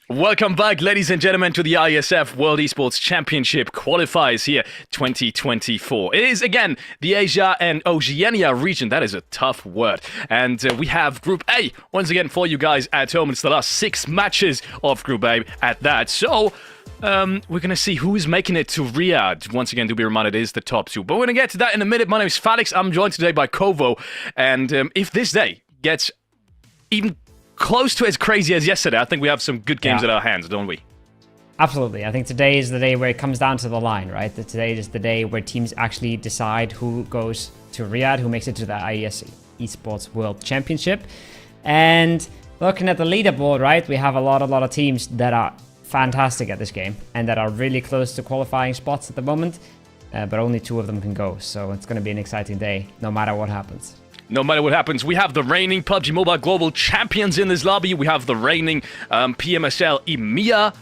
Welcome back, ladies and gentlemen, to the IESF World Esports Championship qualifiers here 2024. It is, again, the Asia and Oceania region. That is a tough word. And we have Group A, once again, for you guys at home. It's the last 6 matches of Group A at that. So, we're going to see who is making it to Riyadh. Once again, to be reminded, it is the top 2. But we're going to get to that in a minute. My name is Felix. I'm joined today by Kovo. And if this day gets even close to as crazy as yesterday, I think we have some good games at our hands, don't we? Absolutely. I think today is the day where it comes down to the line, right? That today is the day where teams actually decide who goes to Riyadh, who makes it to the IES Esports World Championship. And looking at the leaderboard, right, we have a lot of teams that are fantastic at this game and that are really close to qualifying spots at the moment, but only 2 of them can go. So it's going to be an exciting day, no matter what happens. No matter what happens, we have the reigning PUBG Mobile Global Champions in this lobby. We have the reigning PMSL EMEA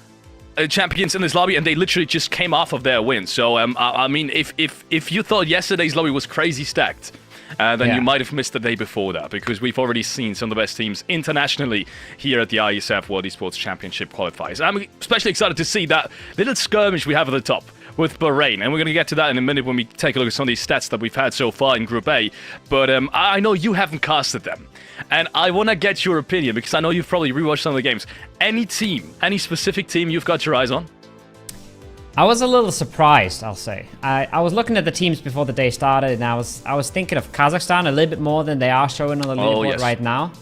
champions in this lobby, and they literally just came off of their win. So, I mean, if you thought yesterday's lobby was crazy stacked, then you might have missed the day before that, because we've already seen some of the best teams internationally here at the IESF World Esports Championship qualifiers. I'm especially excited to see that little skirmish we have at the top with Bahrain, and we're going to get to that in a minute when we take a look at some of these stats that we've had so far in Group A. But I know you haven't casted them, and I want to get your opinion, because I know you've probably rewatched some of the games. Any team, any specific team you've got your eyes on? I was a little surprised, I'll say. I was looking at the teams before the day started, and I was thinking of Kazakhstan a little bit more than they are showing on the leaderboard right now.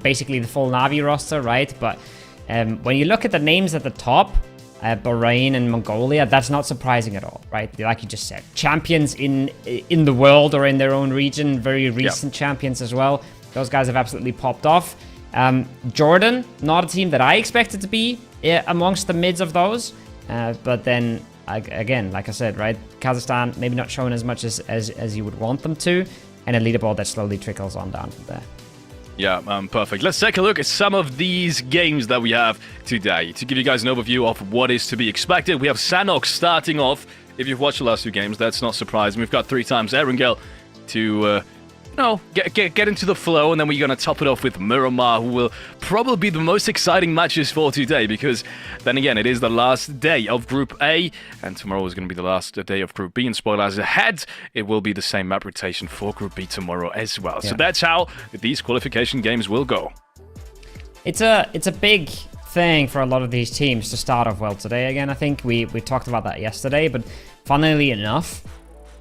Basically the full Navi roster, right? But when you look at the names at the top, Bahrain and Mongolia, that's not surprising at all, right? Like you just said, champions in the world or in their own region, very recent champions as well. Those guys have absolutely popped off. Jordan, not a team that I expected to be amongst the mids of those. But then, again, like I said, right, Kazakhstan maybe not showing as much as you would want them to, and a leaderboard that slowly trickles on down from there. Yeah, perfect. Let's take a look at some of these games that we have today. To give you guys an overview of what is to be expected, we have SANHOK starting off. If you've watched the last 2 games, that's not surprising. We've got 3 times Erangel to get into the flow, and then we're going to top it off with Miramar, who will probably be the most exciting matches for today, because then again, it is the last day of Group A, and tomorrow is going to be the last day of Group B, and spoilers ahead, it will be the same map rotation for Group B tomorrow as well. Yeah. So that's how these qualification games will go. It's a big thing for a lot of these teams to start off well today. Again, I think we talked about that yesterday, but funnily enough,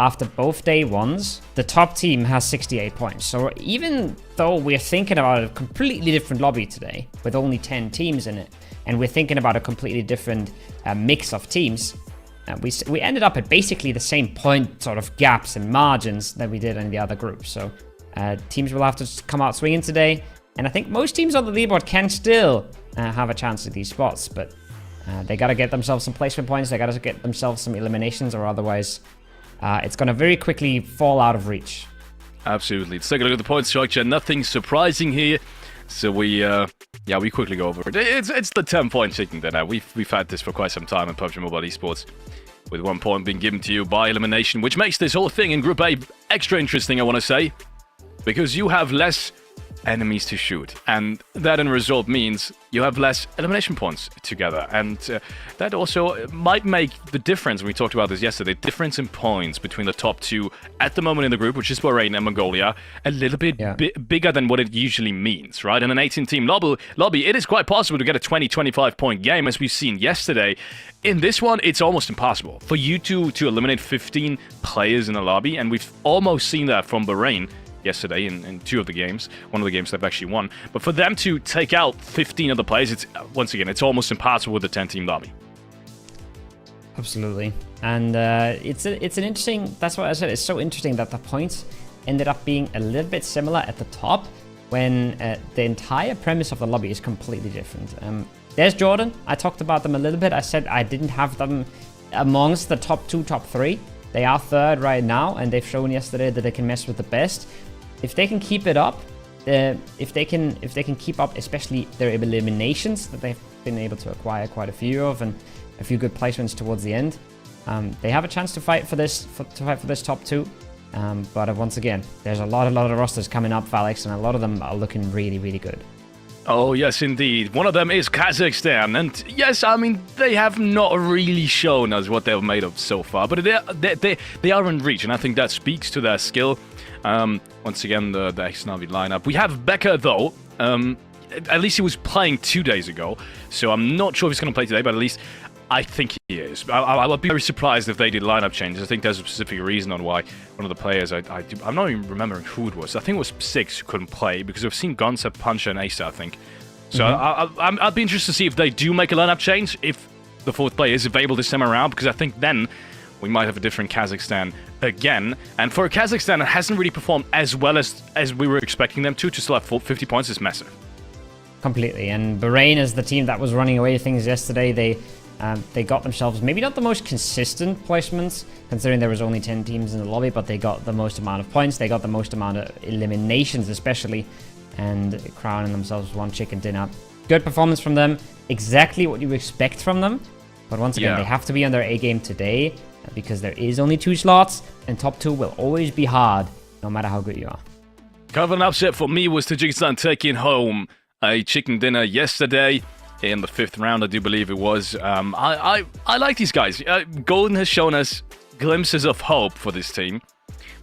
after both day ones, the top team has 68 points. So even though we're thinking about a completely different lobby today, with only 10 teams in it, and we're thinking about a completely different mix of teams, we ended up at basically the same point sort of gaps and margins that we did in the other groups. So teams will have to come out swinging today. And I think most teams on the leaderboard can still have a chance at these spots, but they got to get themselves some placement points. They got to get themselves some eliminations, or otherwise it's going to very quickly fall out of reach. Absolutely. Let's take a look at the point structure. Nothing surprising here. So we quickly go over it. It's the 10-point chicken dinner. We've had this for quite some time in PUBG Mobile Esports, with 1 point being given to you by elimination, which makes this whole thing in Group A extra interesting, I want to say, because you have less enemies to shoot, and that in result means you have less elimination points together, and that also might make the difference. We talked about this yesterday, difference in points between the top 2 at the moment in the group, which is Bahrain and Mongolia, a little bit bigger than what it usually means, right? In an 18-team lobby, it is quite possible to get a 20-25 point game, as we've seen yesterday. In this one, it's almost impossible for you to eliminate 15 players in the lobby, and we've almost seen that from Bahrain yesterday in 2 of the games. One of the games they've actually won. But for them to take out 15 of the players, it's once again, it's almost impossible with a 10-team lobby. Absolutely. And it's an interesting, that's what I said, it's so interesting that the points ended up being a little bit similar at the top, when the entire premise of the lobby is completely different. There's Jordan. I talked about them a little bit. I said I didn't have them amongst the top 2, top 3. They are 3rd right now, and they've shown yesterday that they can mess with the best. If they can keep it up, if they can keep up, especially their eliminations that they've been able to acquire quite a few of, and a few good placements towards the end, they have a chance to fight for this top 2. But once again, there's a lot of rosters coming up, Felix, and a lot of them are looking really, really good. Oh, yes, indeed. One of them is Kazakhstan. And yes, I mean, they have not really shown us what they're made of so far. But they are in reach, and I think that speaks to their skill. Once again, the X-Navi lineup. We have Becker, though. At least he was playing 2 days ago. So I'm not sure if he's going to play today, but at least I think he is. I would be very surprised if they did lineup changes. I think there's a specific reason on why one of the players, I'm not even remembering who it was. I think it was 6 who couldn't play, because we've seen Gonza, Puncher, and Asa, I think. So I'd be interested to see if they do make a lineup change, if the 4th player is available this time around, because I think then we might have a different Kazakhstan again. And for a Kazakhstan that hasn't really performed as well as we were expecting them to still have 50 points is massive. Completely. And Bahrain is the team that was running away with things yesterday. They got themselves maybe not the most consistent placements, considering there was only 10 teams in the lobby, but they got the most amount of points. They got the most amount of eliminations, especially, and crowning themselves one chicken dinner. Good performance from them. Exactly what you expect from them. But once again, they have to be on their A game today, because there is only 2 slots, and top 2 will always be hard, no matter how good you are. Kind of an upset for me was Tajikistan taking home a chicken dinner yesterday in the 5th round, I do believe it was. I like these guys. Golden has shown us glimpses of hope for this team,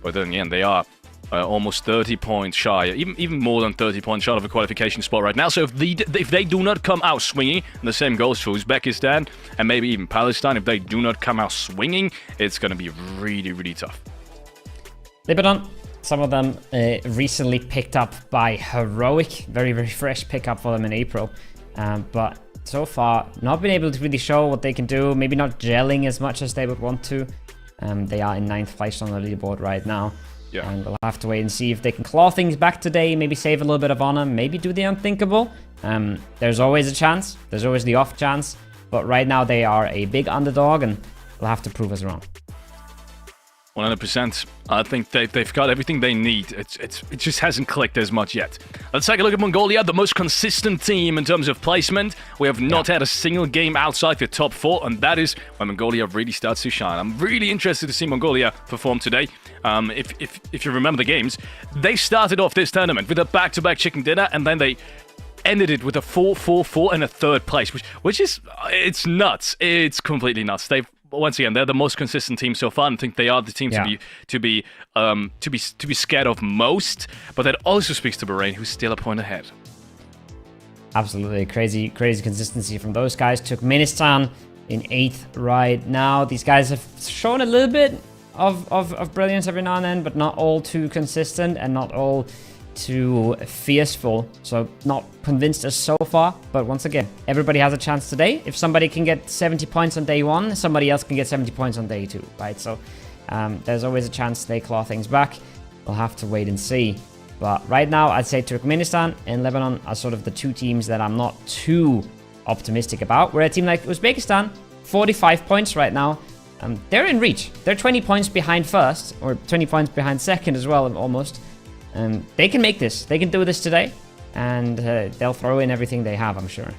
but then again, they are almost 30 points shy, even more than 30 points short of a qualification spot right now. So if they do not come out swinging, and the same goes for Uzbekistan and maybe even Palestine, if they do not come out swinging, it's going to be really, really tough. Lebanon, some of them recently picked up by Heroic. Very, very fresh pickup for them in April. But so far, not been able to really show what they can do. Maybe not gelling as much as they would want to. They are in 9th place on the leaderboard right now. Yeah. And we'll have to wait and see if they can claw things back today. Maybe save a little bit of honor. Maybe do the unthinkable. There's always a chance. There's always the off chance. But right now, they are a big underdog, and they'll have to prove us wrong. 100%. I think they've got everything they need. It just hasn't clicked as much yet. Let's take a look at Mongolia, the most consistent team in terms of placement. We have not had a single game outside the top 4, and that is when Mongolia really starts to shine. I'm really interested to see Mongolia perform today. If you remember the games, they started off this tournament with a back-to-back chicken dinner, and then they ended it with a 4-4-4 and a 3rd place, which is, it's nuts. It's completely nuts. Once again, they're the most consistent team so far, and I think they are the team to be scared of most. But that also speaks to Bahrain, who's still a point ahead. Absolutely crazy consistency from those guys. Turkmenistan in 8th right now. These guys have shown a little bit of brilliance every now and then, but not all too consistent and not all too fierceful. So not convinced us so far. But once again, everybody has a chance today. If somebody can get 70 points on day 1, somebody else can get 70 points on day 2, right? So there's always a chance they claw things back. We'll have to wait and see. But right now, I'd say Turkmenistan and Lebanon are sort of the 2 teams that I'm not too optimistic about. Where a team like Uzbekistan, 45 points right now. They're in reach. They're 20 points behind first, or 20 points behind second as well, almost. They can make this. They can do this today, and they'll throw in everything they have, I'm sure.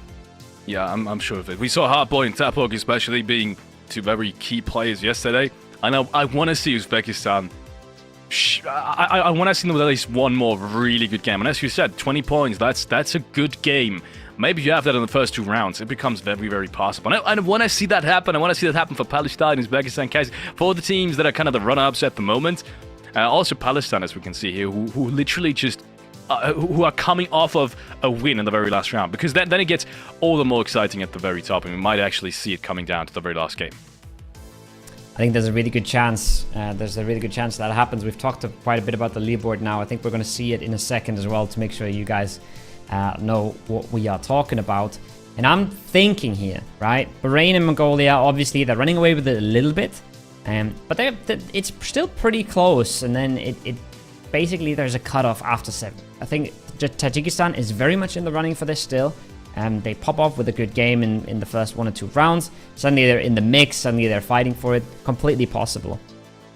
Yeah, I'm sure of it. We saw Hardboy and Tapok especially being 2 very key players yesterday. I know I want to see Uzbekistan. I want to see them with at least one more really good game. And as you said, 20 points, that's a good game. Maybe you have that in the first 2 rounds. It becomes very, very possible. And I want to see that happen. I want to see that happen for Palestine, Uzbekistan, Kaz, for the teams that are kind of the runner-ups at the moment. Also Palestine, as we can see here, who literally just who are coming off of a win in the very last round, because then it gets all the more exciting at the very top, and we might actually see it coming down to the very last game. I think there's a really good chance. That happens. We've talked quite a bit about the leaderboard now. I think we're going to see it in a second as well to make sure you guys know what we are talking about. And I'm thinking here, right? Bahrain and Mongolia, obviously, they're running away with it a little bit. But it's still pretty close, and then it basically there's a cutoff after 7. I think Tajikistan is very much in the running for this still. They pop off with a good game in the first 1 or 2 rounds. Suddenly they're in the mix, suddenly they're fighting for it. Completely possible.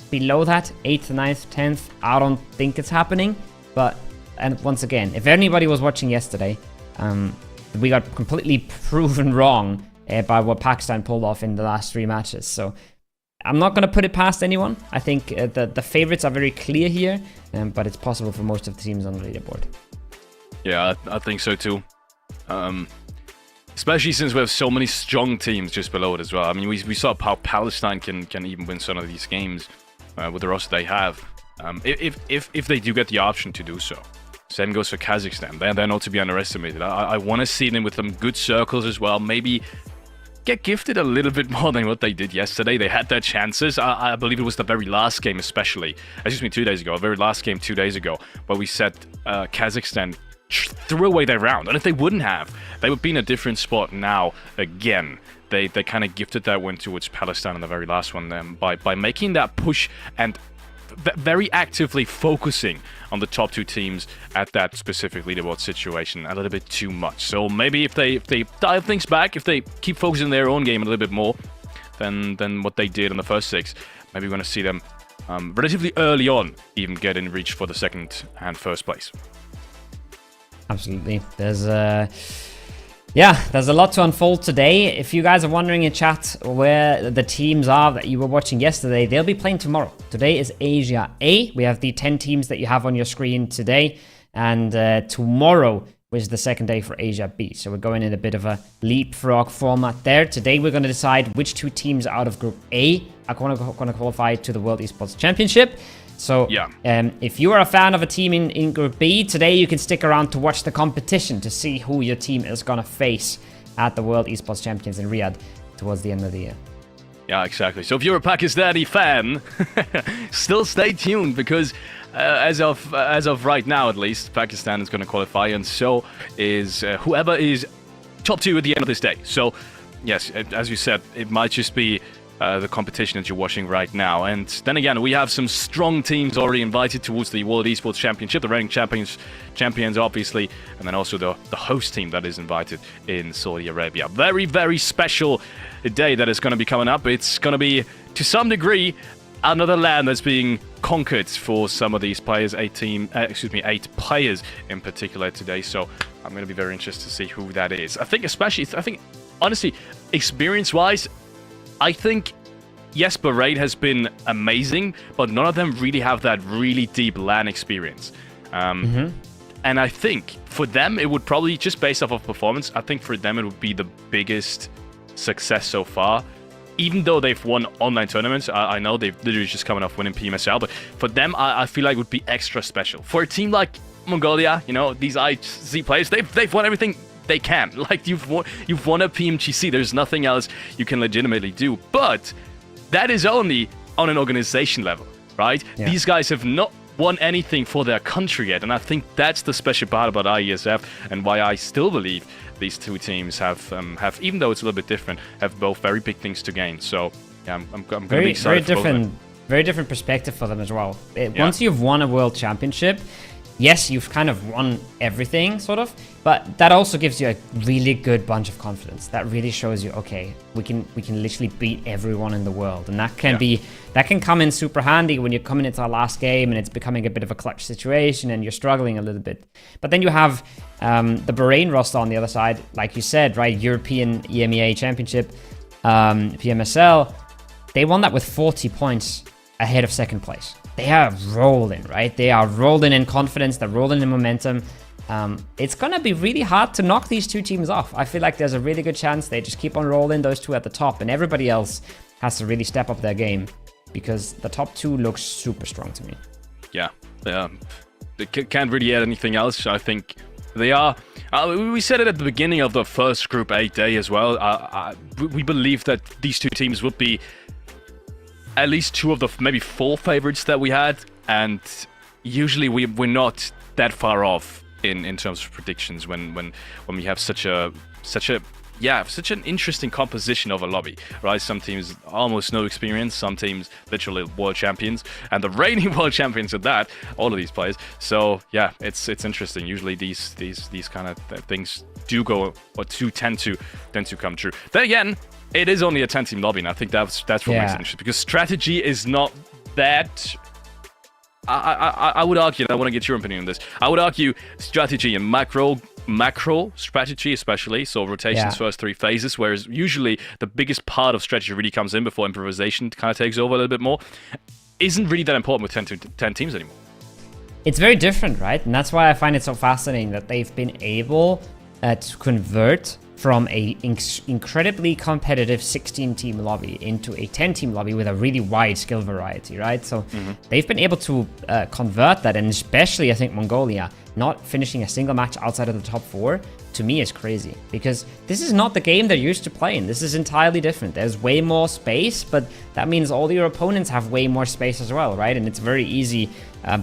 Below that, 8th, 9th, 10th, I don't think it's happening. And once again, if anybody was watching yesterday, we got completely proven wrong by what Pakistan pulled off in the last 3 matches. So I'm not going to put it past anyone. I think the favorites are very clear here, but it's possible for most of the teams on the leaderboard. Yeah, I think so too. Especially since we have so many strong teams just below it as well. I mean, we saw how Palestine can even win some of these games with the roster they have. If they do get the option to do so. Same goes for Kazakhstan. They're not to be underestimated. I want to see them with some good circles as well. Maybe get gifted a little bit more than what they did yesterday. They had their chances. I believe it was the very last game especially. Excuse me, 2 days ago. The very last game 2 days ago. Where we said Kazakhstan threw away their round. And if they wouldn't have, they would be in a different spot now again. They kind of gifted that win towards Palestine in the very last one by making that push and very actively focusing on the top 2 teams at that specific leaderboard situation a little bit too much. So maybe if they dial things back, if they keep focusing their own game a little bit more than what they did in the first 6, maybe we're going to see them relatively early on even get in reach for the second and first place. Absolutely. There's a lot to unfold today. If you guys are wondering in chat where the teams are that you were watching yesterday, they'll be playing tomorrow. Today is Asia A. We have the 10 teams that you have on your screen today. And tomorrow is the second day for Asia B. So we're going in a bit of a leapfrog format there. Today we're going to decide which 2 teams out of Group A are going to qualify to the World Esports Championship. So if you are a fan of a team in Group B, today you can stick around to watch the competition to see who your team is going to face at the World Esports Champions in Riyadh towards the end of the year. Yeah, exactly. So if you're a Pakistani fan, still stay tuned because as of right now, at least, Pakistan is going to qualify, and so is whoever is top 2 at the end of this day. So yes, as you said, it might just be the competition that you're watching right now. And then again, we have some strong teams already invited towards the World Esports Championship, the reigning champions obviously, and then also the host team that is invited in Saudi Arabia. Very, very special day that is going to be coming up. It's going to be, to some degree, another land that's being conquered for some of these players, 8 players in particular today. So I'm going to be very interested to see who that is. I think honestly, experience-wise, I think, yes, Bahrain has been amazing, but none of them really have that really deep LAN experience. And I think for them, it would probably, just based off of performance, I think for them it would be the biggest success so far. Even though they've won online tournaments, I know they've literally just coming off winning PMSL, but for them, I feel like it would be extra special. For a team like Mongolia, you know, these IC players, they've won everything they can. Like, you've won a PMGC. There's nothing else you can legitimately do. But that is only on an organization level, right? Yeah. These guys have not won anything for their country yet, and I think that's the special part about IESF and why I still believe these 2 teams have, even though it's a little bit different, have both very big things to gain. So yeah, I'm going to be excited. Very different perspective for them as well. Once you've won a world championship, yes, you've kind of won everything, sort of, but that also gives you a really good bunch of confidence. That really shows you, okay, we can literally beat everyone in the world, and that can come in super handy when you're coming into our last game and it's becoming a bit of a clutch situation and you're struggling a little bit. But then you have the Bahrain roster on the other side, like you said, right? European EMEA Championship, PMSL. They won that with 40 points ahead of second place. They are rolling, right? They are rolling in confidence. They're rolling in momentum. It's going to be really hard to knock these 2 teams off. I feel like there's a really good chance they just keep on rolling, those 2 at the top, and everybody else has to really step up their game because the top 2 looks super strong to me. Yeah. They can't really add anything else. I think they are. We said it at the beginning of the first Group 8 day as well. We believe that these 2 teams would be at least 2 of the maybe 4 favorites that we had, and usually we're not that far off in terms of predictions when we have such an interesting composition of a lobby, right? Some teams almost no experience, some teams literally world champions, and the reigning world champions at that, all of these players. So yeah, it's interesting. Usually these kind of things do go or do tend to come true. Then again, it is only a 10-team lobby, and I think that's what makes it interesting, because strategy is not that. I would argue, and I want to get your opinion on this. I would argue strategy and macro strategy, especially, so rotations, first 3 phases, whereas usually the biggest part of strategy really comes in before improvisation kind of takes over a little bit more, isn't really that important with 10 teams anymore. It's very different, right? And that's why I find it so fascinating that they've been able to convert from a incredibly competitive 16-team lobby into a 10-team lobby with a really wide skill variety, right? So they've been able to convert that, and especially I think Mongolia not finishing a single match outside of the top 4 to me is crazy, because this is not the game they're used to playing. This is entirely different. There's way more space, but that means all your opponents have way more space as well, right? And it's very easy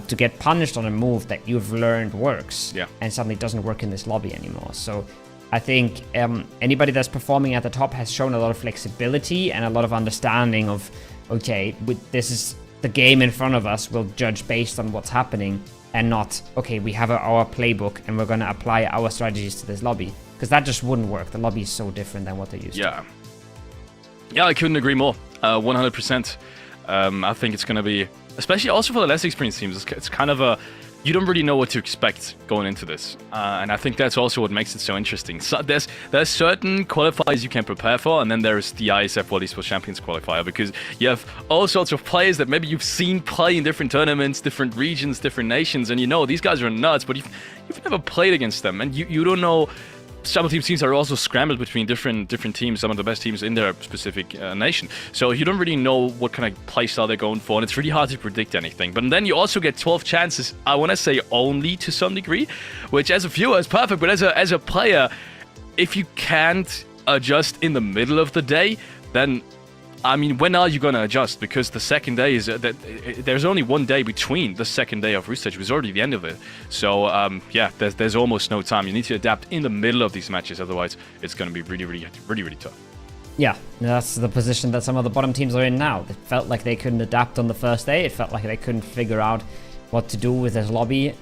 to get punished on a move that you've learned works, and suddenly doesn't work in this lobby anymore. So I think anybody that's performing at the top has shown a lot of flexibility and a lot of understanding of, okay, this is the game in front of us. We'll judge based on what's happening, and not, okay, we have our playbook and we're going to apply our strategies to this lobby. Because that just wouldn't work. The lobby is so different than what they're used to. Yeah, I couldn't agree more. 100%. I think it's going to be, especially also for the less experienced teams, it's kind of a, you don't really know what to expect going into this. And I think that's also what makes it so interesting. So there's certain qualifiers you can prepare for, and then there's the IESF World Esports Champions qualifier, because you have all sorts of players that maybe you've seen play in different tournaments, different regions, different nations, and you know these guys are nuts, but you've never played against them, and you don't know. Some of these teams are also scrambled between different teams, some of the best teams in their specific nation. So you don't really know what kind of playstyle they're going for, and it's really hard to predict anything. But then you also get 12 chances, I want to say only to some degree, which as a viewer is perfect, but as a player, if you can't adjust in the middle of the day, then I mean, when are you going to adjust? Because the second day is there's only one day between the second day of restage, which is already the end of it. So yeah, there's almost no time. You need to adapt in the middle of these matches, otherwise it's going to be really tough. Yeah, that's the position that some of the bottom teams are in now. It felt like they couldn't adapt on the first day. It felt like they couldn't figure out what to do with this lobby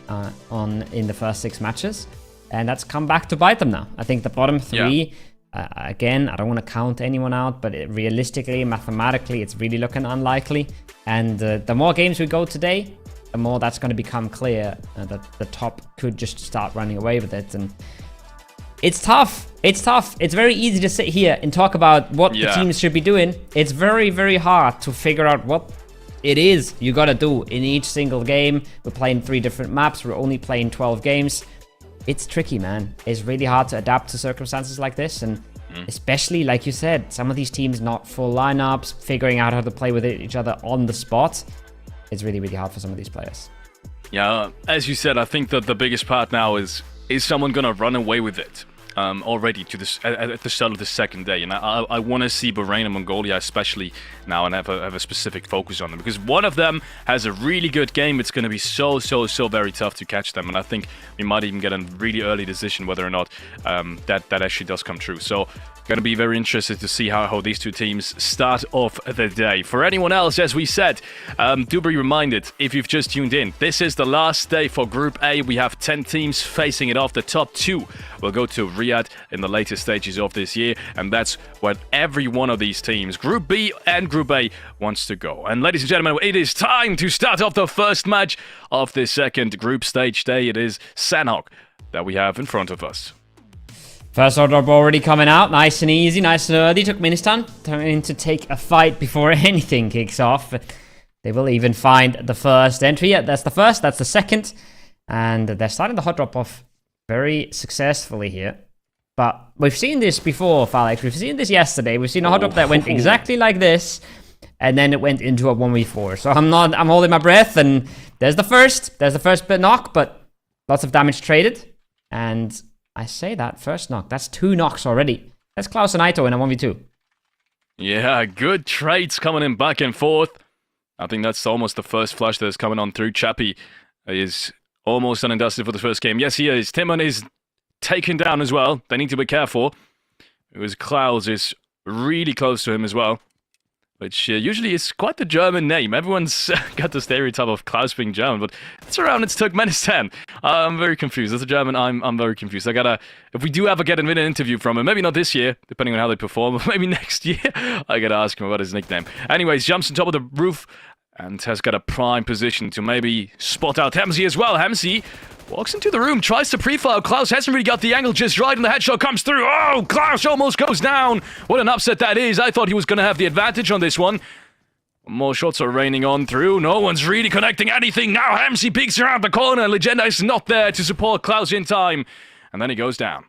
in the first 6 matches, and that's come back to bite them now. I think the bottom 3. Again, I don't want to count anyone out, but realistically, mathematically, it's really looking unlikely. And the more games we go today, the more that's going to become clear that the top could just start running away with it. And it's tough. It's tough. It's very easy to sit here and talk about what the teams should be doing. It's very, very hard to figure out what it is you got to do in each single game. We're playing 3 different maps. We're only playing 12 games. It's tricky, man. It's really hard to adapt to circumstances like this, and especially, like you said, some of these teams not full lineups, figuring out how to play with each other on the spot. It's really, really hard for some of these players. Yeah, as you said, I think that the biggest part now is someone gonna run away with it already to this at the start of the second day, and I want to see Bahrain and Mongolia especially now, and have a specific focus on them, because one of them has a really good game. It's going to be so very tough to catch them, and I think we might even get a really early decision whether or not that actually does come true. So going to be very interested to see how these 2 teams start off the day. For anyone else, as we said, do be reminded, if you've just tuned in, this is the last day for Group A. We have 10 teams facing it off. The top 2 will go to Riyadh in the later stages of this year, and that's where every one of these teams, Group B and Group A, wants to go. And ladies and gentlemen, it is time to start off the first match of this second group stage day. It is SANHOK that we have in front of us. First order already coming out, nice and easy, nice and early. Took Ministan turning to take a fight before anything kicks off. They will even find the first entry. Yeah, that's the first, that's the second. And they're starting the hot drop off very successfully here. But we've seen this before, Falex. We've seen this yesterday. We've seen a hot drop that went exactly like this, and then it went into a 1v4. So I'm holding my breath, and there's the first bit knock, but lots of damage traded. And I say that, first knock. That's 2 knocks already. That's Klaus and Aito in a 1v2. Yeah, good trades coming in back and forth. I think that's almost the first flush that's coming on through. Chappie is almost done and dusted for the first game. Yes, he is. Timon is taken down as well. They need to be careful. It was Klaus is really close to him as well, which usually is quite the German name. Everyone's got the stereotype of Klaus being German, but it's around it's Turkmenistan. I'm very confused. As a German, I'm very confused. If we do ever get an interview from him, maybe not this year, depending on how they perform, but maybe next year, I gotta ask him about his nickname. Anyways, jumps on top of the roof and has got a prime position to maybe spot out Hemsey as well. Hemsey walks into the room, tries to pre-fire. Klaus hasn't really got the angle just right, and the headshot comes through. Oh, Klaus almost goes down. What an upset that is. I thought he was going to have the advantage on this one. More shots are raining on through. No one's really connecting anything. Now Hemsey peeks around the corner. Legenda is not there to support Klaus in time. And then he goes down.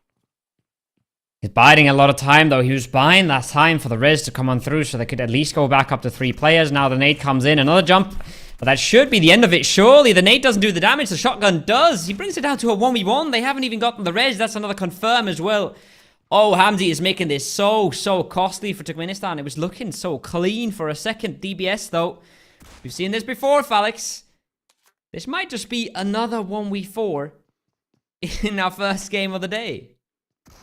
He's biding a lot of time, though. He was buying that time for the res to come on through so they could at least go back up to 3 players. Now the nade comes in. Another jump. But that should be the end of it, surely. The nade doesn't do the damage. The shotgun does. He brings it down to a 1v1. They haven't even gotten the res. That's another confirm as well. Oh, Hamzy is making this so costly for Turkmenistan. It was looking so clean for a second. DBS, though. We've seen this before, Felix. This might just be another 1v4 in our first game of the day.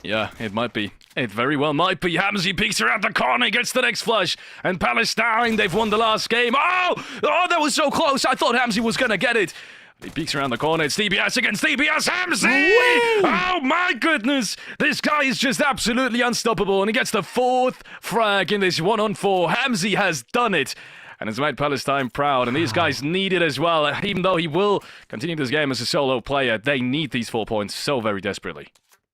Yeah, it might be. It very well might be. Hamzy peeks around the corner, gets the next flush. And Palestine, they've won the last game. Oh, that was so close. I thought Hamzy was going to get it. He peeks around the corner. It's DBS against DBS. Hamzy! Oh, my goodness. This guy is just absolutely unstoppable. And he gets the 4th frag in this 1-on-4. Hamzy has done it. And has made Palestine proud. And these guys need it as well. Even though he will continue this game as a solo player, they need these 4 points so very desperately.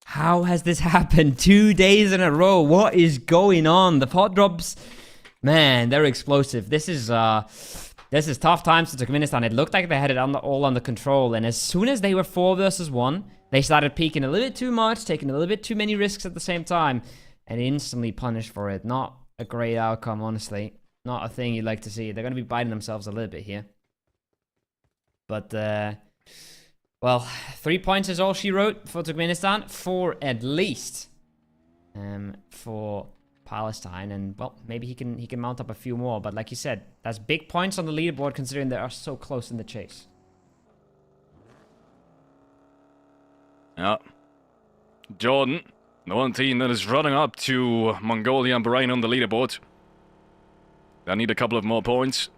How has this happened 2 days in a row? What is going on? The pot drops, man, they're explosive. This is tough times for Turkmenistan. It looked like they had it all under control, and as soon as they were 4 versus 1, they started peaking a little bit too much, taking a little bit too many risks at the same time, and instantly punished for it. Not a great outcome, honestly. Not a thing you'd like to see. They're going to be biting themselves a little bit here. But, well, 3 points is all she wrote for Turkmenistan. 4 at least for Palestine. And, well, maybe he can mount up a few more. But like you said, that's big points on the leaderboard considering they are so close in the chase. Yeah. Jordan, the one team that is running up to Mongolia and Bahrain on the leaderboard. They need a couple of more points.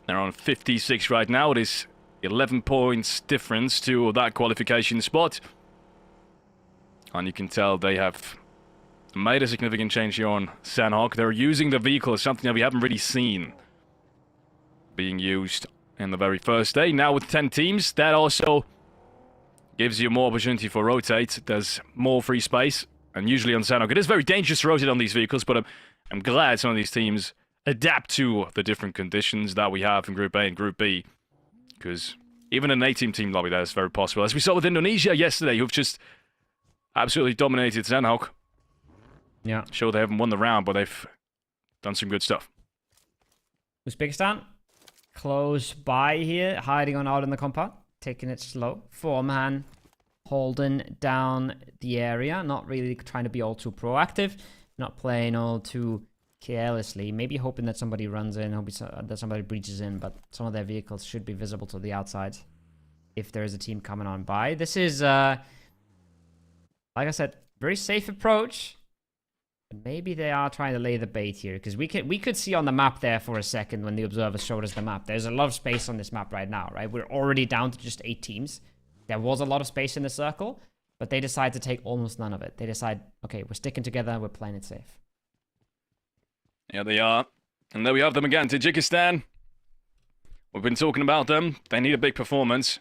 They're on 56 right now. It is 11 points difference to that qualification spot. And you can tell they have made a significant change here on SANHOK. They're using the vehicle as something that we haven't really seen being used in the very first day. Now with 10 teams, that also gives you more opportunity for rotate. There's more free space. And usually on SANHOK, it is very dangerous to rotate on these vehicles, but I'm glad some of these teams adapt to the different conditions that we have in Group A and Group B. Because even an 8-team lobby, that is very possible. As we saw with Indonesia yesterday, who've just absolutely dominated SANHOK. Yeah. Sure, they haven't won the round, but they've done some good stuff. Uzbekistan, close by here, hiding on out in the compound, taking it slow. 4-man, holding down the area, not really trying to be all too proactive, not playing all too carelessly, maybe hoping that somebody runs in, hoping that somebody breaches in, but some of their vehicles should be visible to the outside if there is a team coming on by. This is, like I said, very safe approach. But maybe they are trying to lay the bait here, because we could see on the map there for a second when the observers showed us the map. There's a lot of space on this map right now, right? We're already down to just 8 teams. There was a lot of space in the circle, but they decide to take almost none of it. They decide, okay, we're sticking together, we're playing it safe. Yeah, they are. And there we have them again, Tajikistan. We've been talking about them. They need a big performance.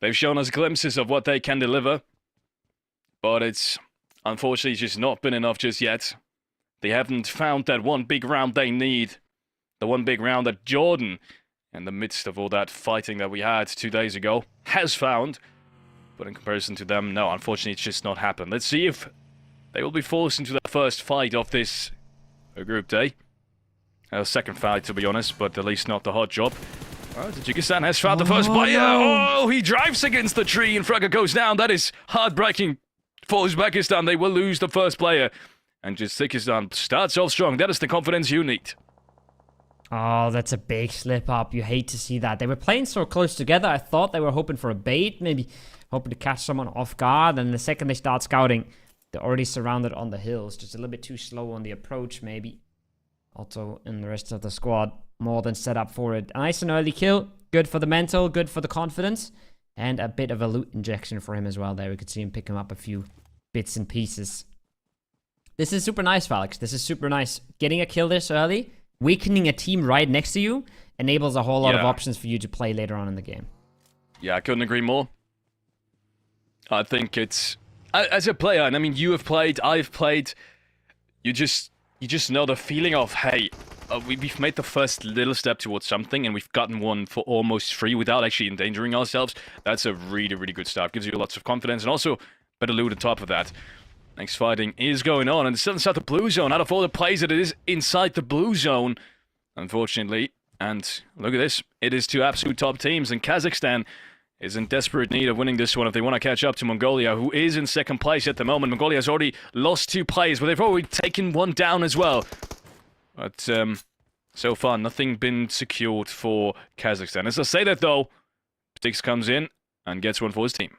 They've shown us glimpses of what they can deliver. But it's unfortunately just not been enough just yet. They haven't found that one big round they need. The one big round that Jordan, in the midst of all that fighting that we had 2 days ago, has found. But in comparison to them, no, unfortunately it's just not happened. Let's see if they will be forced into the first fight of this group day. Second fight, to be honest, but at least not the hot job. Well, Tajikistan has found the first player. No. Oh, he drives against the tree and Fragger goes down. That is heartbreaking for Uzbekistan. They will lose the first player. And Tajikistan starts off strong. That is the confidence you need. Oh, that's a big slip up. You hate to see that. They were playing so close together. I thought they were hoping for a bait, maybe hoping to catch someone off guard. And the second they start scouting, they're already surrounded on the hills. Just a little bit too slow on the approach, maybe. Also, in the rest of the squad, more than set up for it. Nice and early kill. Good for the mental, good for the confidence. And a bit of a loot injection for him as well there. We could see him picking up a few bits and pieces. This is super nice, Felix. This is super nice. Getting a kill this early, weakening a team right next to you, enables a whole lot of options for you to play later on in the game. Yeah, I couldn't agree more. I think it's... As a player, and I mean, you have played, I've played, you just know the feeling of, hey, we've made the first little step towards something, and we've gotten one for almost free without actually endangering ourselves. That's a really, really good start. Gives you lots of confidence, and also better loot on top of that. Next fighting is going on, and it's still inside the blue zone. Out of all the plays that it is inside the blue zone, unfortunately. And look at this. It is two absolute top teams, and Kazakhstan is in desperate need of winning this one if they want to catch up to Mongolia, who is in second place at the moment. Mongolia has already lost 2 players, but they've already taken 1 down as well. But so far, nothing been secured for Kazakhstan. As I say that, though, Stix comes in and gets one for his team.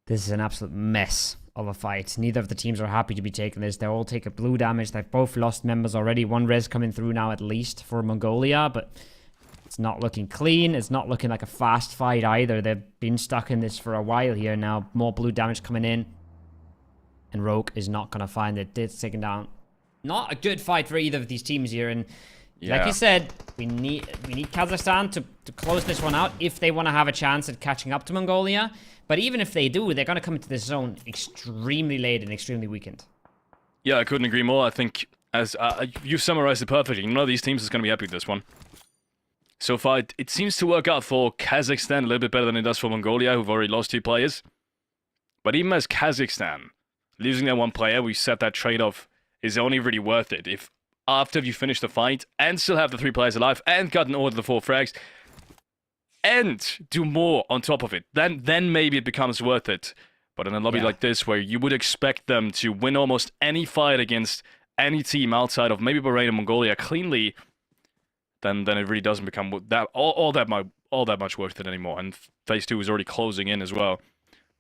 This is an absolute mess of a fight. Neither of the teams are happy to be taking this. They all take a blue damage. They've both lost members already. 1 res coming through now at least for Mongolia, but it's not looking clean. It's not looking like a fast fight either. They've been stuck in this for a while here now. More blue damage coming in. And Rogue is not going to find it. It's taken down. Not a good fight for either of these teams here. And like you said, we need Kazakhstan to close this one out if they want to have a chance at catching up to Mongolia. But even if they do, they're going to come into this zone extremely late and extremely weakened. Yeah, I couldn't agree more. I think, as you've summarized it perfectly, none of these teams is going to be happy with this one. So far, it seems to work out for Kazakhstan a little bit better than it does for Mongolia, who've already lost 2 players. But even as Kazakhstan, losing their 1 player, we said that trade-off is only really worth it if after you finish the fight and still have the 3 players alive and gotten all of the 4 frags, and do more on top of it, then maybe it becomes worth it. But in a lobby like this, where you would expect them to win almost any fight against any team outside of maybe Bahrain and Mongolia cleanly, then it really doesn't become that all that much worth it anymore. And phase 2 is already closing in as well.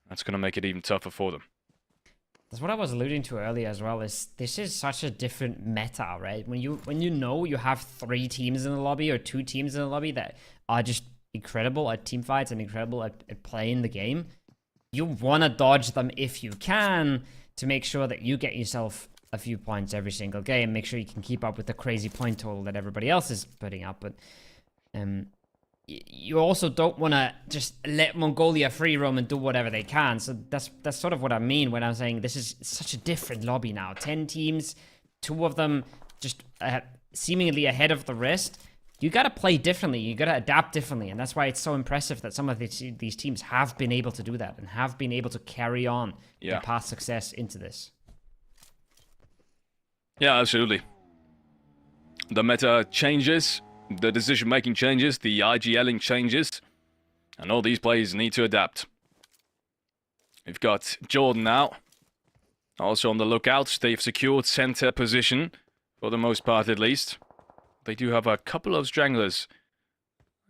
That's going to make it even tougher for them. That's what I was alluding to earlier as well. Is this is such a different meta, right? When you know you have 3 teams in the lobby or 2 teams in the lobby that are just incredible at team fights and incredible at playing the game, you want to dodge them if you can to make sure that you get yourself a few points every single game. Make sure you can keep up with the crazy point total that everybody else is putting up. But you also don't want to just let Mongolia free roam and do whatever they can. So that's sort of what I mean when I'm saying this is such a different lobby now. 10 teams, 2 of them just seemingly ahead of the rest. You got to play differently. You got to adapt differently. And that's why it's so impressive that some of these teams have been able to do that and have been able to carry on their past success into this. Yeah, absolutely. The meta changes, the decision-making changes, the IGLing changes, and all these players need to adapt. We've got Jordan now, also on the lookout. They've secured center position, for the most part at least. They do have a couple of stranglers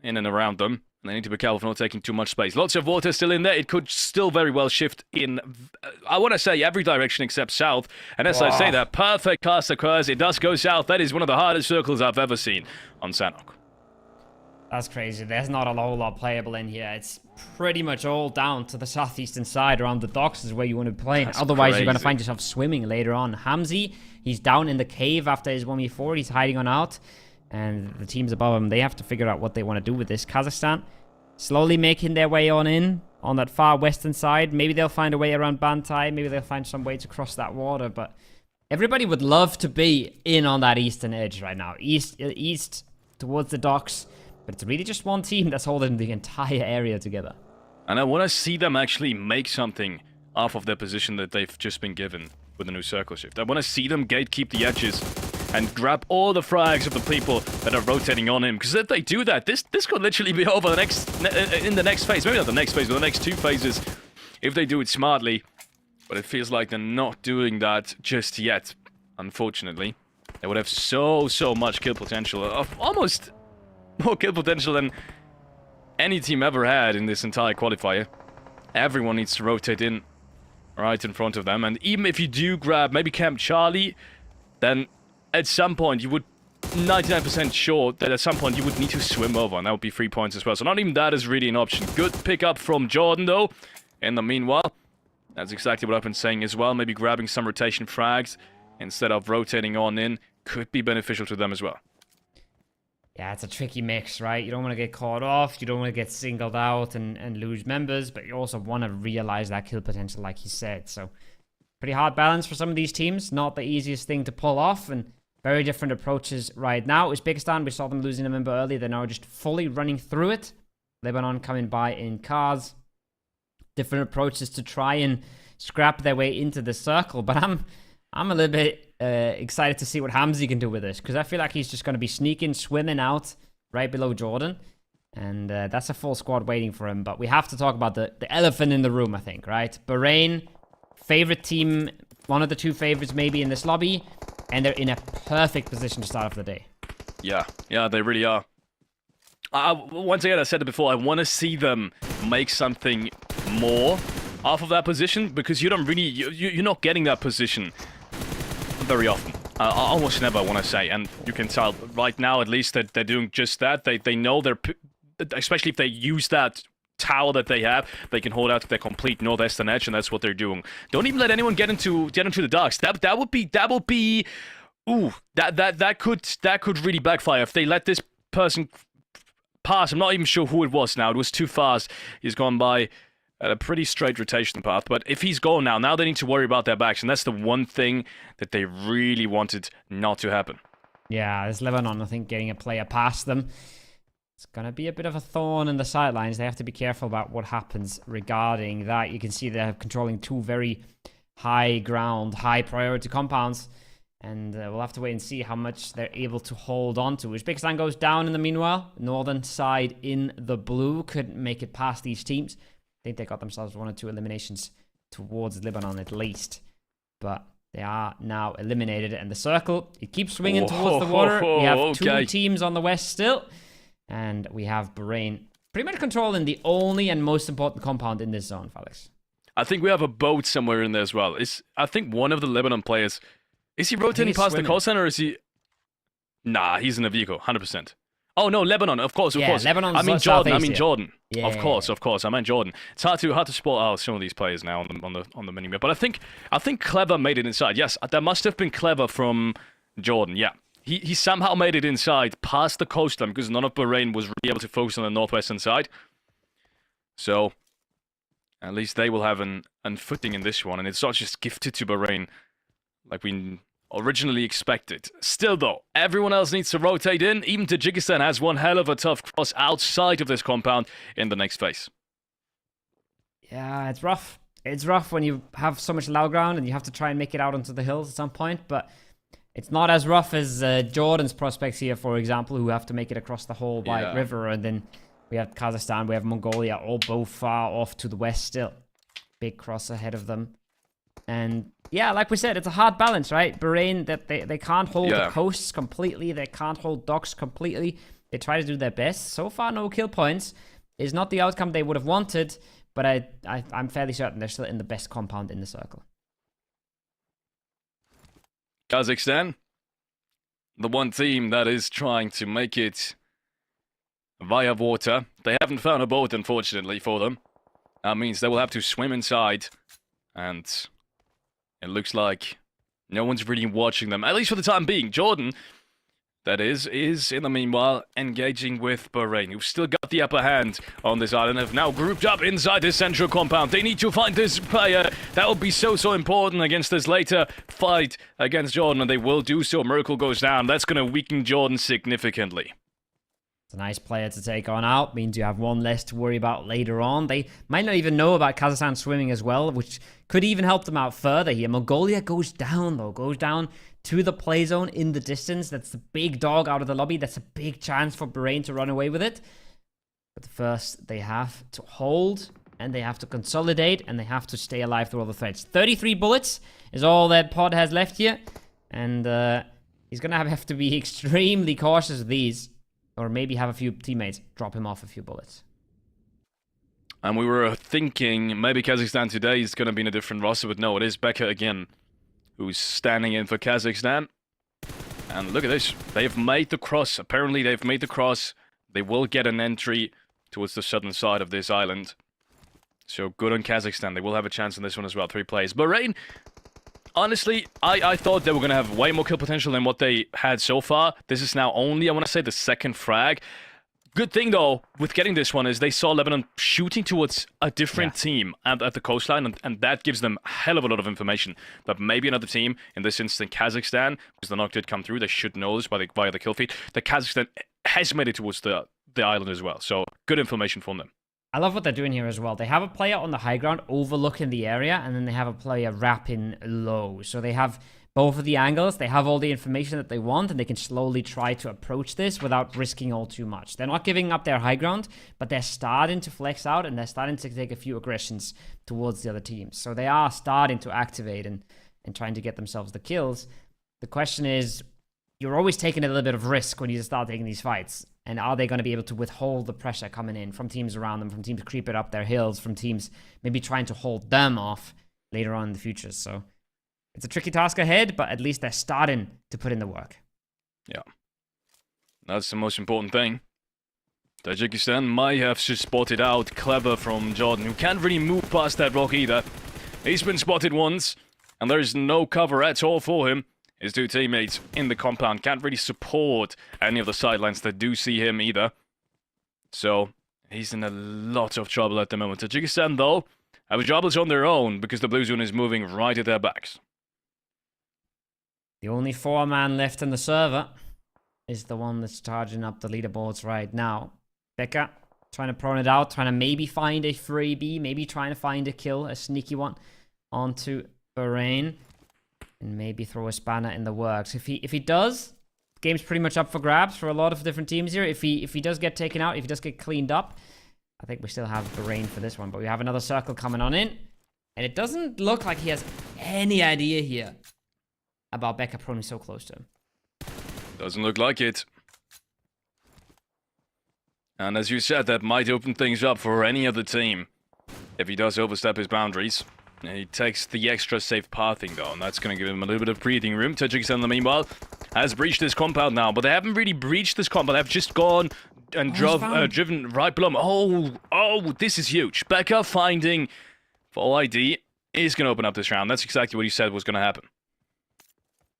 in and around them. They need to be careful for not taking too much space. Lots of water still in there. It could still very well shift in, I want to say, every direction except south. And as I say that, perfect cast occurs. It does go south. That is one of the hardest circles I've ever seen on SANHOK. That's crazy. There's not a whole lot playable in here. It's pretty much all down to the southeastern side around the docks is where you want to play. Otherwise, you're going to find yourself swimming later on. Hamzi, he's down in the cave after his 1v4. He's hiding on out. And the teams above him, they have to figure out what they want to do with this. Kazakhstan slowly making their way on in on that far western side. Maybe they'll find a way around Bantai. Maybe they'll find some way to cross that water. But everybody would love to be in on that eastern edge right now. East towards the docks. But it's really just one team that's holding the entire area together. And I want to see them actually make something off of their position that they've just been given with the new circle shift. I want to see them gatekeep the edges and grab all the frags of the people that are rotating on him. Because if they do that, this could literally be over in the next phase. Maybe not the next phase, but the next 2 phases, if they do it smartly. But it feels like they're not doing that just yet, unfortunately. They would have so much kill potential, of almost more kill potential than any team ever had in this entire qualifier. Everyone needs to rotate in right in front of them. And even if you do grab maybe Camp Charlie, then at some point you would 99% sure that at some point you would need to swim over, and that would be 3 points as well. So not even that is really an option. Good pickup from Jordan though. In the meanwhile, that's exactly what I've been saying as well. Maybe grabbing some rotation frags instead of rotating on in could be beneficial to them as well. Yeah, it's a tricky mix, right? You don't want to get caught off, you don't want to get singled out and lose members, but you also want to realize that kill potential, like you said. So, pretty hard balance for some of these teams. Not the easiest thing to pull off, and very different approaches right now. Uzbekistan, we saw them losing a member earlier. They're now just fully running through it. Lebanon coming by in cars. Different approaches to try and scrap their way into the circle. But I'm a little bit excited to see what Hamzy can do with this, because I feel like he's just going to be sneaking, swimming out right below Jordan. And that's a full squad waiting for him. But we have to talk about the elephant in the room, I think, right? Bahrain, favorite team, one of the two favorites maybe in this lobby. And they're in a perfect position to start off the day. Yeah, they really are. Once again, I said it before, I want to see them make something more off of that position, because you don't really, you're not getting that position very often. Almost never, I want to say. And you can tell right now, at least, that they're doing just that. They know they're, especially if they use that tower that they have, they can hold out to their complete northwestern edge, and that's what they're doing. Don't even let anyone get into the darks. That would be ooh, that could really backfire if they let this person pass. I'm not even sure who it was now. It was too fast. He's gone by at a pretty straight rotation path, but if he's gone now they need to worry about their backs, and that's the one thing that they really wanted not to happen. Yeah, there's Lebanon, I think, getting a player past them. It's going to be a bit of a thorn in the sidelines. They have to be careful about what happens regarding that. You can see they're controlling two very high ground, high priority compounds. And we'll have to wait and see how much they're able to hold on to. Uzbekistan goes down in the meanwhile. Northern side in the blue couldn't make it past these teams. I think they got themselves 1 or 2 eliminations towards Lebanon at least. But they are now eliminated. And the circle, it keeps swinging towards the water. We have 2 teams on the west still. And we have Bahrain pretty much controlling the only and most important compound in this zone, Felix. I think we have a boat somewhere in there as well. I think one of the Lebanon players, is he rotating past the coastline, or is he? Nah, he's in a vehicle, 100%. Oh no, Lebanon, of course. Lebanon's I mean Jordan. Yeah. Of course. I meant Jordan. It's hard to spot out some of these players now on the mini map. But I think Clever made it inside. Yes, that must have been Clever from Jordan. Yeah. He somehow made it inside, past the coastline, because none of Bahrain was really able to focus on the northwestern side. So, at least they will have an footing in this one, and it's not just gifted to Bahrain like we originally expected. Still, though, everyone else needs to rotate in. Even Tajikistan has one hell of a tough cross outside of this compound in the next phase. Yeah, it's rough. It's rough when you have so much low ground and you have to try and make it out onto the hills at some point, but it's not as rough as Jordan's prospects here, for example, who have to make it across the whole White River. And then we have Kazakhstan, we have Mongolia, all both far off to the west still. Big cross ahead of them. And yeah, like we said, it's a hard balance, right? Bahrain, that they can't hold the coasts completely. They can't hold docks completely. They try to do their best. So far, no kill points. Is not the outcome they would have wanted, but I'm fairly certain they're still in the best compound in the circle. Kazakhstan, the one team that is trying to make it via water. They haven't found a boat, unfortunately, for them. That means they will have to swim inside, and it looks like no one's really watching them, at least for the time being. Jordan, that is in the meanwhile engaging with Bahrain, who've still got the upper hand on this island, have now grouped up inside this central compound. They need to find this player. That will be so important against this later fight against Jordan, and they will do so. Miracle goes down. That's going to weaken Jordan significantly. It's a nice player to take on out. Means you have one less to worry about later on. They might not even know about Kazakhstan swimming as well, which could even help them out further here. Mongolia goes down, though. Goes down to the play zone in the distance. That's the big dog out of the lobby. That's a big chance for Bahrain to run away with it. But first, they have to hold, and they have to consolidate, and they have to stay alive through all the threats. 33 bullets is all that Pod has left here. And he's going to have to be extremely cautious with these. Or maybe have a few teammates drop him off a few bullets. And we were thinking maybe Kazakhstan today is going to be in a different roster, but no, it is Becca again who's standing in for Kazakhstan. And look at this. They've made the cross. Apparently they've made the cross. They will get an entry towards the southern side of this island. So good on Kazakhstan. They will have a chance in this one as well. 3 players. Bahrain, honestly, I thought they were going to have way more kill potential than what they had so far. This is now only, I want to say, the second frag. Good thing, though, with getting this one is they saw Lebanon shooting towards a different team at the coastline, and that gives them a hell of a lot of information. But maybe another team, in this instance Kazakhstan, because the knock did come through, they should know this via the kill feed, that Kazakhstan has made it towards the island as well. So good information from them. I love what they're doing here as well. They have a player on the high ground overlooking the area, and then they have a player wrapping low. So they have both of the angles. They have all the information that they want, and they can slowly try to approach this without risking all too much. They're not giving up their high ground, but they're starting to flex out, and they're starting to take a few aggressions towards the other teams. So they are starting to activate and trying to get themselves the kills. The question is, you're always taking a little bit of risk when you start taking these fights. And are they going to be able to withhold the pressure coming in from teams around them, from teams creeping up their hills, from teams maybe trying to hold them off later on in the future? So it's a tricky task ahead, but at least they're starting to put in the work. Yeah. That's the most important thing. Tajikistan might have just spotted out Clever from Jordan, who can't really move past that rock either. He's been spotted once, and there's no cover at all for him. His two teammates in the compound can't really support any of the sidelines that do see him either. So, he's in a lot of trouble at the moment. Tajikistan, though, have troubles on their own because the blue zone is moving right at their backs. The only 4-man left in the server is the one that's charging up the leaderboards right now. Becca trying to prone it out, trying to maybe find a freebie, maybe trying to find a kill, a sneaky one, onto Bahrain. And maybe throw a spanner in the works. If he does, the game's pretty much up for grabs for a lot of different teams here. If he does get taken out, if he does get cleaned up, I think we still have Bahrain for this one. But we have another circle coming on in. And it doesn't look like he has any idea here about Becca proning so close to him. Doesn't look like it. And as you said, that might open things up for any other team if he does overstep his boundaries. He takes the extra safe pathing though, and that's going to give him a little bit of breathing room. Tajikistan, in the meanwhile, has breached this compound now, but they haven't really breached this compound. They've just gone and driven right below. Oh, this is huge. Becca finding full ID is going to open up this round. That's exactly what he said was going to happen.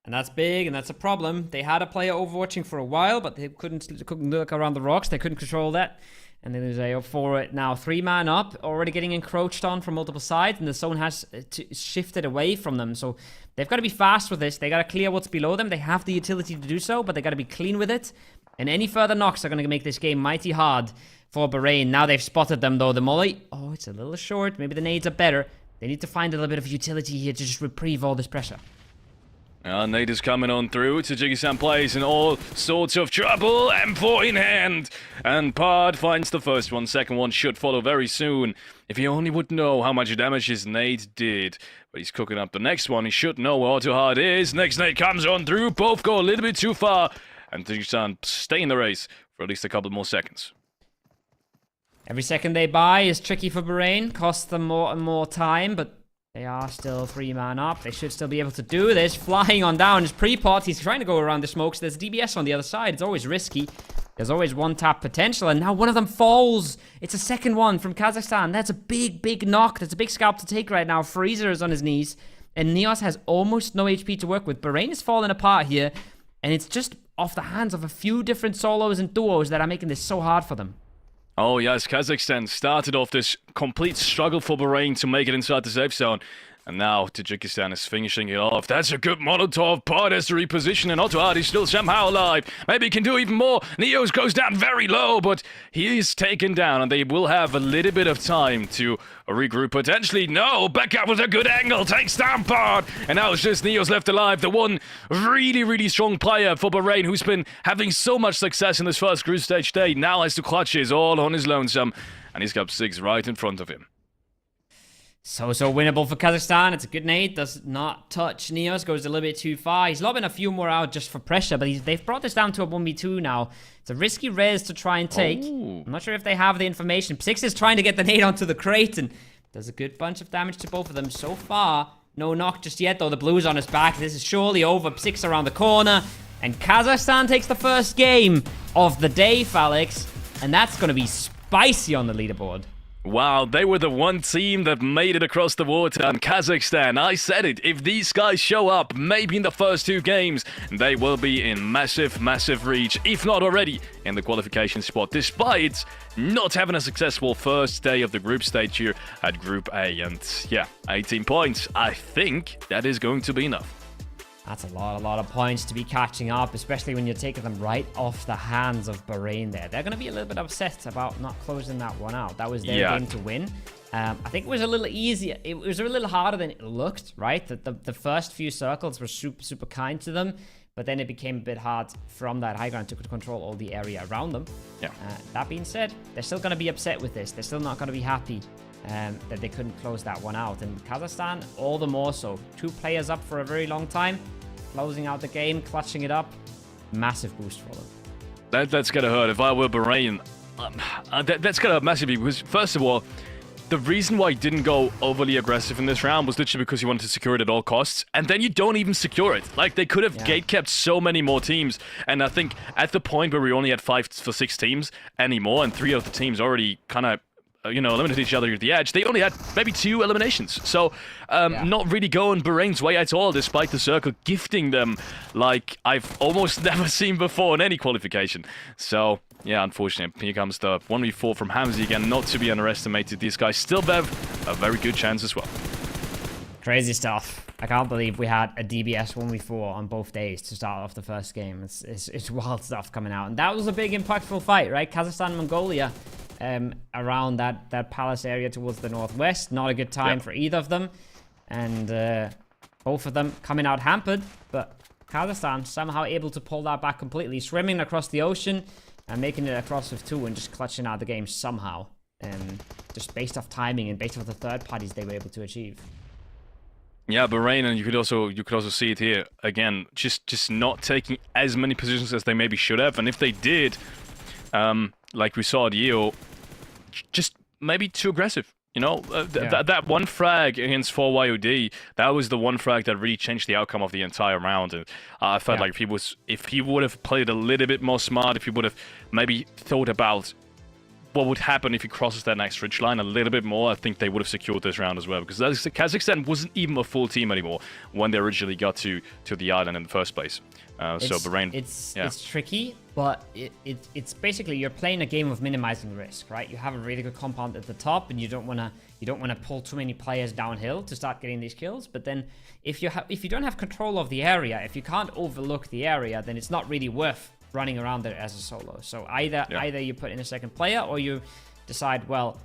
And that's big, and that's a problem. They had a player overwatching for a while, but they couldn't look around the rocks. They couldn't control that. And then there's a for it now. 3-man up, already getting encroached on from multiple sides, and the zone has shifted away from them. So they've got to be fast with this. They got to clear what's below them. They have the utility to do so, but they got to be clean with it. And any further knocks are going to make this game mighty hard for Bahrain. Now they've spotted them, though. The molly, oh, it's a little short. Maybe the nades are better. They need to find a little bit of utility here to just reprieve all this pressure. Nade is coming on through. Tajikistan plays in all sorts of trouble. M4 in hand. And Pard finds the first one. Second one should follow very soon. If he only would know how much damage his nade did. But he's cooking up the next one. He should know where Auto Hard is. Next nade comes on through. Both go a little bit too far. And Tajikistan stay in the race for at least a couple more seconds. Every second they buy is tricky for Bahrain. Costs them more and more time, but they are still 3-man up. They should still be able to do this. Flying on down is pre-pot. He's trying to go around the smokes. There's DBS on the other side. It's always risky. There's always one-tap potential. And now one of them falls. It's a second one from Kazakhstan. That's a big, big knock. That's a big scalp to take right now. Freezer is on his knees. And Neos has almost no HP to work with. Bahrain is falling apart here. And it's just off the hands of a few different solos and duos that are making this so hard for them. Oh yes, Kazakhstan started off this complete struggle for Bahrain to make it inside the safe zone. And now Tajikistan is finishing it off. That's a good Molotov. Part has to reposition, and Otto Hard is still somehow alive. Maybe he can do even more. Neos goes down very low, but he is taken down, and they will have a little bit of time to regroup potentially. No, back up with a good angle. Takes down Part. And now it's just Neos left alive. The one really, really strong player for Bahrain who's been having so much success in this first group stage day. Now has to clutch his all on his lonesome. And he's got 6 right in front of him. So winnable for Kazakhstan. It's a good nade. Does not touch Neos. Goes a little bit too far. He's lobbing a few more out just for pressure, but they've brought this down to a 1v2 now. It's a risky res to try and take. Oh. I'm not sure if they have the information. Six is trying to get the nade onto the crate, and does a good bunch of damage to both of them so far. No knock just yet, though. The blue's on his back. This is surely over. Six around the corner, and Kazakhstan takes the first game of the day, Felix, and that's going to be spicy on the leaderboard. Wow, they were the one team that made it across the water, and Kazakhstan, I said it, if these guys show up, maybe in the first 2 games, they will be in massive, massive reach, if not already in the qualification spot, despite not having a successful first day of the group stage here at Group A. And yeah, 18 points, I think that is going to be enough. That's a lot of points to be catching up, especially when you're taking them right off the hands of Bahrain there. They're going to be a little bit upset about not closing that one out. That was their game to win. I think it was a little easier. It was a little harder than it looked, right? The first few circles were super kind to them, but then it became a bit hard from that high ground to control all the area around them. Yeah. That being said, they're still going to be upset with this. They're still not going to be happy that they couldn't close that one out. And Kazakhstan, all the more so. 2 players up for a very long time. Closing out the game, clutching it up. Massive boost for them. That's going to hurt. If I were Bahrain, that's going to massively, because first of all, the reason why he didn't go overly aggressive in this round was literally because he wanted to secure it at all costs. And then you don't even secure it. Like, they could have gate-kept so many more teams. And I think at the point where we only had 5 for 6 teams anymore, and 3 of the teams already kind of eliminated each other at the edge, they only had maybe 2 eliminations. So, not really going Bahrain's way at all, despite the circle gifting them like I've almost never seen before in any qualification. So, yeah, unfortunately, here comes the 1v4 from Hamzy again, not to be underestimated. These guys still have a very good chance as well. Crazy stuff. I can't believe we had a DBS 1v4 on both days to start off the first game. It's wild stuff coming out. And that was a big impactful fight, right? Kazakhstan, Mongolia. Around that palace area towards the northwest. Not a good time for either of them. And both of them coming out hampered. But Kazakhstan somehow able to pull that back completely. Swimming across the ocean and making it across with 2 and just clutching out the game somehow. Just based off timing and based off the third parties they were able to achieve. Yeah, Bahrain, and you could also see it here. Again, just not taking as many positions as they maybe should have. And if they did, like we saw at EO, just maybe too aggressive. That one frag against 4YOD, that was the one frag that really changed the outcome of the entire round. And I felt like if he would have played a little bit more smart, if he would have maybe thought about what would happen if he crosses that next ridge line a little bit more, I think they would have secured this round as well. Because Kazakhstan wasn't even a full team anymore when they originally got to the island in the first place. So Bahrain, it's tricky, but it's basically you're playing a game of minimizing risk, right? You have a really good compound at the top, and you don't want to pull too many players downhill to start getting these kills. But then if you don't have control of the area, if you can't overlook the area, then it's not really worth running around there as a solo. So either you put in a second player, or you decide, well,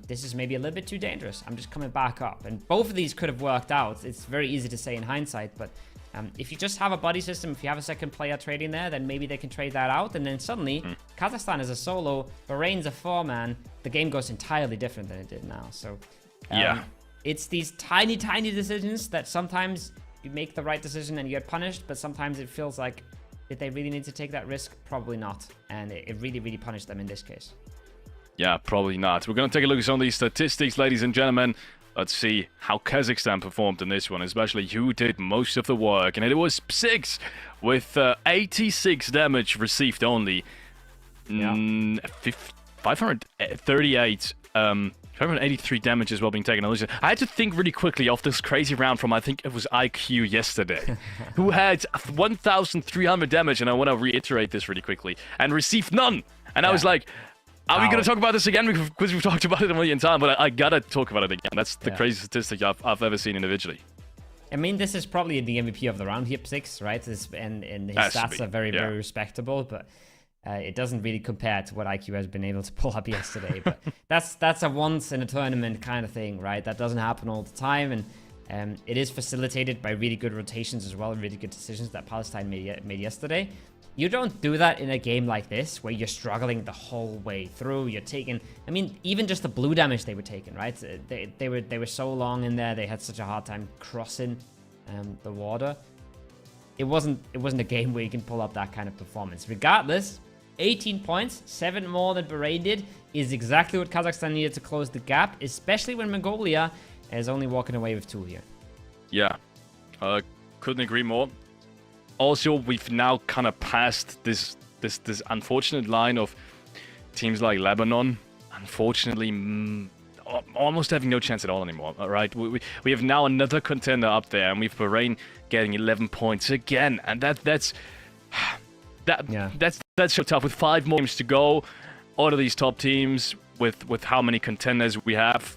this is maybe a little bit too dangerous. I'm just coming back up. And both of these could have worked out. It's very easy to say in hindsight, but if you just have a buddy system, if you have a second player trading there, then maybe they can trade that out. And then suddenly, Kazakhstan is a solo, Bahrain's a 4-man. The game goes entirely different than it did now. So it's these tiny decisions that sometimes you make the right decision and you get punished, but sometimes it feels like, did they really need to take that risk? Probably not. And it really punished them in this case. Yeah, probably not. We're going to take a look at some of these statistics, ladies and gentlemen. Let's see how Kazakhstan performed in this one, especially who did most of the work. And it was 6 with 86 damage received only. 538, 583 damage as well being taken. I had to think really quickly of this crazy round from, I think it was IQ yesterday, who had 1,300 damage, and I want to reiterate this really quickly, and received none. And I was like, are we going to talk about this again? Because we've talked about it a million times, but I got to talk about it again. That's the craziest statistic I've ever seen individually. I mean, this is probably the MVP of the round, Hip 6, right? And his stats are very respectable, but it doesn't really compare to what IQ has been able to pull up yesterday. But that's a once-in-a-tournament kind of thing, right? That doesn't happen all the time, and it is facilitated by really good rotations as well, really good decisions that Palestine made yesterday. You don't do that in a game like this, where you're struggling the whole way through. You're taking, I mean, even just the blue damage they were taking, right? They were so long in there. They had such a hard time crossing the water. It wasn't a game where you can pull up that kind of performance. Regardless, 18 points, 7 more than Bahrain did, is exactly what Kazakhstan needed to close the gap, especially when Mongolia is only walking away with 2 here. Yeah, couldn't agree more. Also, we've now kind of passed this unfortunate line of teams like Lebanon, unfortunately, almost having no chance at all anymore. All right, we have now another contender up there, and we've Bahrain getting 11 points again, and that's so tough. With 5 more games to go, all of these top teams with how many contenders we have,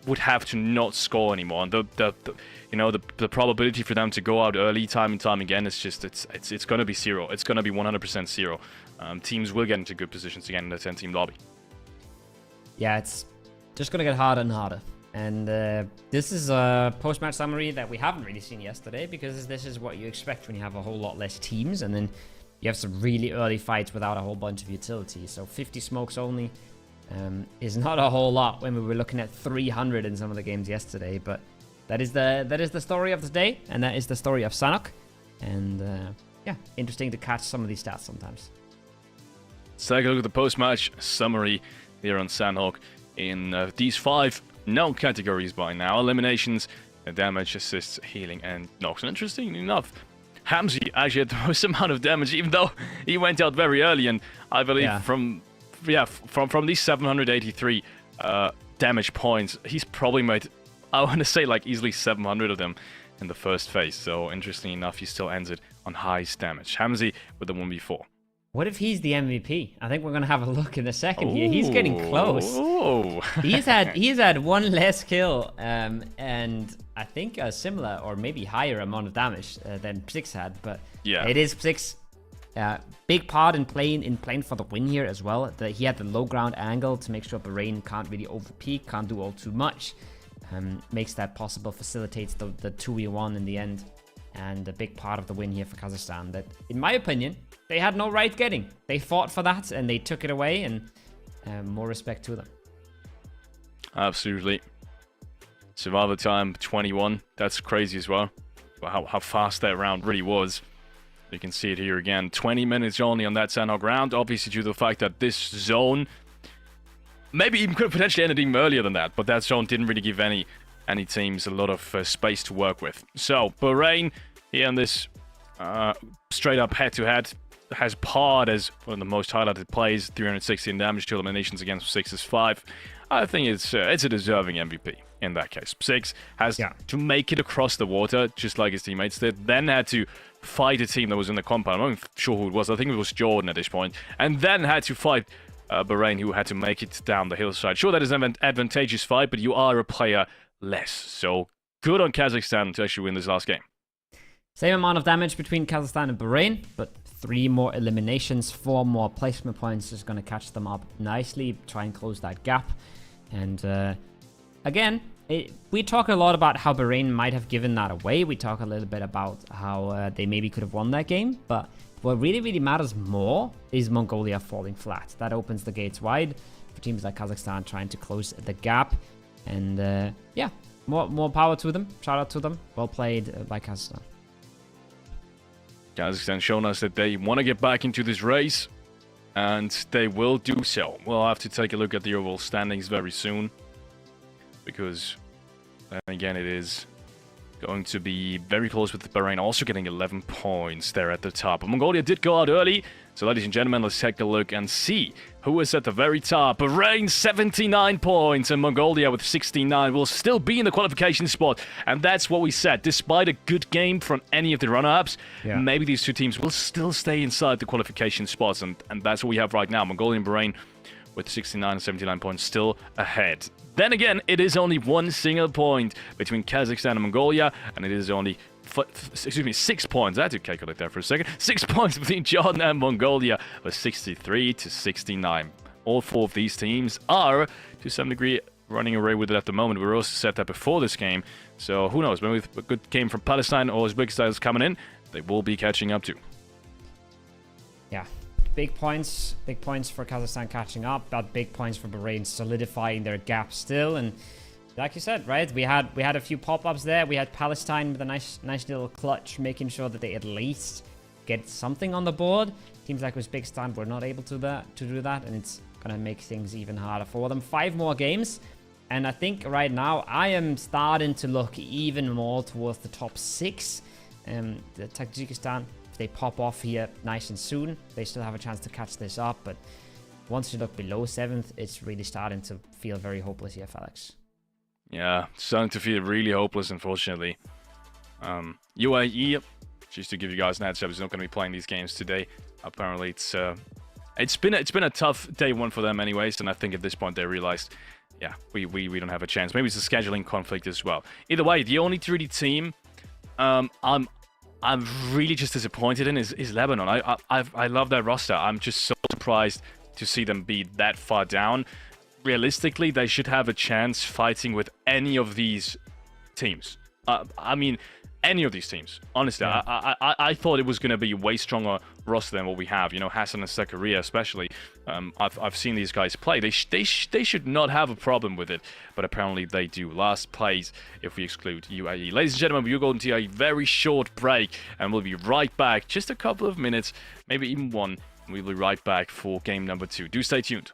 would have to not score anymore. And the probability for them to go out early time and time again is just it's going to be zero. It's going to be 100% zero. Teams will get into good positions again in the 10-team lobby. Yeah, it's just going to get harder and harder. And this is a post-match summary that we haven't really seen yesterday, because this is what you expect when you have a whole lot less teams, and then you have some really early fights without a whole bunch of utility. So 50 smokes only is not a whole lot when we were looking at 300 in some of the games yesterday. But that is the story of the day, and that is the story of SANHOK. And yeah, interesting to catch some of these stats sometimes. Let's take a look at the post-match summary here on SANHOK. In these 5 known categories by now: eliminations, damage, assists, healing, and knocks. And interestingly enough, Hamzy actually had the most amount of damage, even though he went out very early. And I believe from these 783 damage points, he's probably made, I want to say, like easily 700 of them in the first phase. So interestingly enough, he still ends it on highest damage. Hamzy with the 1v4. What if he's the MVP? I think we're gonna have a look in a second here. He's getting close. Oh. he's had 1 less kill, and I think a similar or maybe higher amount of damage than Psix had. But yeah, it is Psix. Big part in playing for the win here as well. He had the low ground angle to make sure Bahrain can't really overpeak, can't do all too much. Makes that possible, facilitates the 2v1 in the end. And a big part of the win here for Kazakhstan that, in my opinion, they had no right getting. They fought for that and they took it away, and more respect to them. Absolutely. Survivor time 21. That's crazy as well. How fast that round really was. You can see it here again. 20 minutes only on that SANHOK round. Obviously due to the fact that this zone maybe even could have potentially ended even earlier than that, but that zone didn't really give any teams a lot of space to work with. So Bahrain here in this straight up head-to-head has parred as one of the most highlighted plays, 316 damage, 2 eliminations against Psix is 5. I think it's a deserving MVP in that case. Psix has to make it across the water, just like his teammates did, then had to fight a team that was in the compound. I'm not sure who it was. I think it was Jordan at this point, and then had to fight Bahrain, who had to make it down the hillside. Sure, that is an advantageous fight, but you are a player less. So good on Kazakhstan to actually win this last game. Same amount of damage between Kazakhstan and Bahrain, but 3 more eliminations, 4 more placement points is going to catch them up nicely, try and close that gap. And again, we talk a lot about how Bahrain might have given that away. We talk a little bit about how they maybe could have won that game, but what really matters more is Mongolia falling flat. That opens the gates wide for teams like Kazakhstan trying to close the gap. And yeah, more power to them. Shout out to them. Well played by Kazakhstan. Kazakhstan shown us that they want to get back into this race, and they will do so. We'll have to take a look at the overall standings very soon, because again, it is going to be very close with Bahrain also getting 11 points there at the top. But Mongolia did go out early. So ladies and gentlemen, let's take a look and see who is at the very top. Bahrain 79 points and Mongolia with 69 will still be in the qualification spot. And that's what we said. Despite a good game from any of the runner-ups, maybe these two teams will still stay inside the qualification spots. And that's what we have right now. Mongolia and Bahrain with 69 and 79 points still ahead. Then again, it is only 1 single point between Kazakhstan and Mongolia, and it is only 6 points. I had to calculate that for a second. 6 points between Jordan and Mongolia with 63 to 69. All 4 of these teams are, to some degree, running away with it at the moment. We were also said that before this game, so who knows? Maybe with a good game from Palestine or Uzbekistan is coming in, they will be catching up too. Yeah. Big points for Kazakhstan catching up, but big points for Bahrain solidifying their gap still. And like you said, right, we had a few pop-ups there. We had Palestine with a nice little clutch, making sure that they at least get something on the board. Teams like Uzbekistan were not able to do that, and it's gonna make things even harder for them. 5 more games, and I think right now I am starting to look even more towards the top 6. The Tajikistan, if they pop off here nice and soon, they still have a chance to catch this up. But once you look below 7th, it's really starting to feel very hopeless here, Felix. Yeah, it's starting to feel really hopeless, unfortunately. UAE, just to give you guys an heads up, is not going to be playing these games today. Apparently, it's It's been a tough day one for them anyways, and I think at this point they realized, yeah, we don't have a chance. Maybe it's a scheduling conflict as well. Either way, the only 3D team I'm really just disappointed in is Lebanon. I love their roster. I'm just so surprised to see them be that far down. Realistically, they should have a chance fighting with any of these teams. I mean, any of these teams. Honestly, yeah. I thought it was going to be a way stronger roster than what we have. You know, Hassan and Zakaria especially. I've seen these guys play. They should not have a problem with it, but apparently they do. Last place if we exclude UAE. Ladies and gentlemen, we're going to a very short break, and we'll be right back. Just a couple of minutes, maybe even one. We'll be right back for game number 2. Do stay tuned.